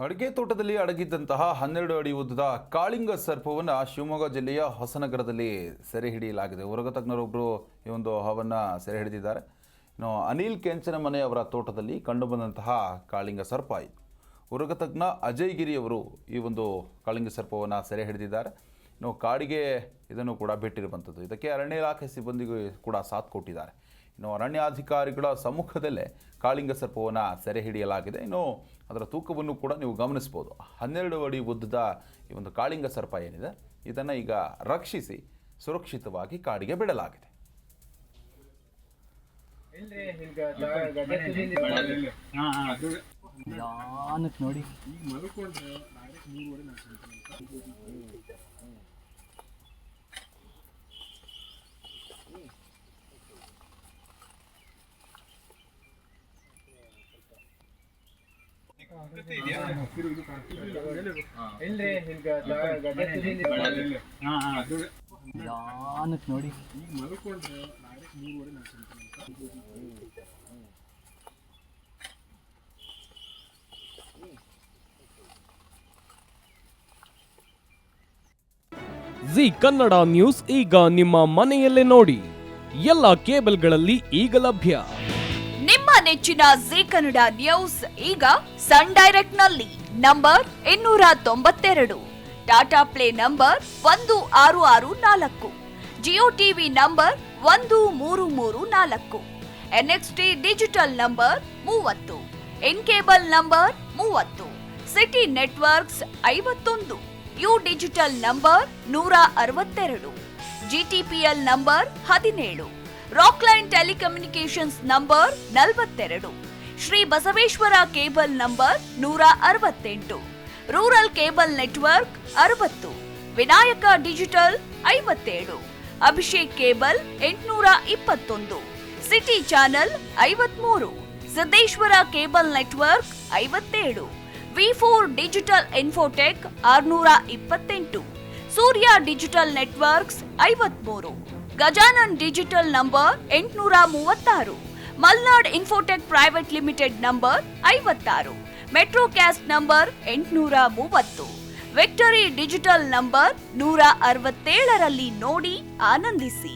ಅಡಿಕೆ ತೋಟದಲ್ಲಿ ಅಡಗಿದ್ದಂತಹ 12 ಅಡಿ ಉದ್ದದ ಕಾಳಿಂಗ ಸರ್ಪವನ್ನು ಶಿವಮೊಗ್ಗ ಜಿಲ್ಲೆಯ ಹೊಸನಗರದಲ್ಲಿ ಸೆರೆ ಹಿಡಿಯಲಾಗಿದೆ. ಉರಗ ತಜ್ಞರೊಬ್ಬರು ಈ ಒಂದು ಹಾವನ್ನು ಸೆರೆ ಹಿಡಿದಿದ್ದಾರೆ. ಇನ್ನು ಅನಿಲ್ ಕೆಂಚನಮನೆ ಅವರ ತೋಟದಲ್ಲಿ ಕಂಡುಬಂದಂತಹ ಕಾಳಿಂಗ ಸರ್ಪ ಇದು. ಉರಗ ತಜ್ಞ ಅಜಯ್ ಗಿರಿ ಅವರು ಈ ಒಂದು ಕಾಳಿಂಗ ಸರ್ಪವನ್ನು ಸೆರೆ ಹಿಡಿದಿದ್ದಾರೆ. ಇನ್ನು ಕಾಡಿಗೆ ಇದನ್ನು ಕೂಡ ಬಿಟ್ಟಿರುವಂಥದ್ದು. ಇದಕ್ಕೆ ಅರಣ್ಯ ಇಲಾಖೆ ಸಿಬ್ಬಂದಿಗೂ ಕೂಡ ಸಾಥ್ ಕೊಟ್ಟಿದ್ದಾರೆ. ಇನ್ನು ಅರಣ್ಯಾಧಿಕಾರಿಗಳ ಸಮ್ಮುಖದಲ್ಲೇ ಕಾಳಿಂಗ ಸರ್ಪವನ್ನು ಸೆರೆ ಹಿಡಿಯಲಾಗಿದೆ. ಇನ್ನು ಅದರ ತೂಕವನ್ನು ಕೂಡ ನೀವು ಗಮನಿಸ್ಬೋದು. 12 ಅಡಿ ಉದ್ದದ ಈ ಒಂದು ಕಾಳಿಂಗ ಸರ್ಪ ಏನಿದೆ ಇದನ್ನು ಈಗ ರಕ್ಷಿಸಿ ಸುರಕ್ಷಿತವಾಗಿ ಕಾಡಿಗೆ ಬಿಡಲಾಗಿದೆ. ನೋಡಿ ನೋಡಿ ಜಿ ಕನ್ನಡ ನ್ಯೂಸ್ ಈಗ ನಿಮ್ಮ ಮನೆಯಲ್ಲೇ ನೋಡಿ. ಎಲ್ಲ ಕೇಬಲ್ಗಳಲ್ಲಿ ಈಗ ಲಭ್ಯ. ನಿಮ್ಮ ನೆಚ್ಚಿನ ಜಿ ಕನ್ನಡ ನ್ಯೂಸ್ ಈಗ ಸನ್ ಡೈರೆಕ್ಟ್ ನಲ್ಲಿ number 292, Tata Play number 1664, Jio TV number 1334, NXT digital number 30, In Cable number 30, City Networks 51, U digital number 162, GTPL number 17, Rockline telecommunications number 42, Shri Basaveshwara cable number 168, rural cable network 60, Vinayaka digital 57, Abhishek cable 821, city channel 53, Siddeshwara cable network 57, ವಿ4 digital Infotech 628, Surya digital networks 53, Gajanan digital number 836, Malnad Infotech private limited number 56, Metrocast number 830, Victory digital number 167ರಲ್ಲಿ ನೋಡಿ ಆನಂದಿಸಿ.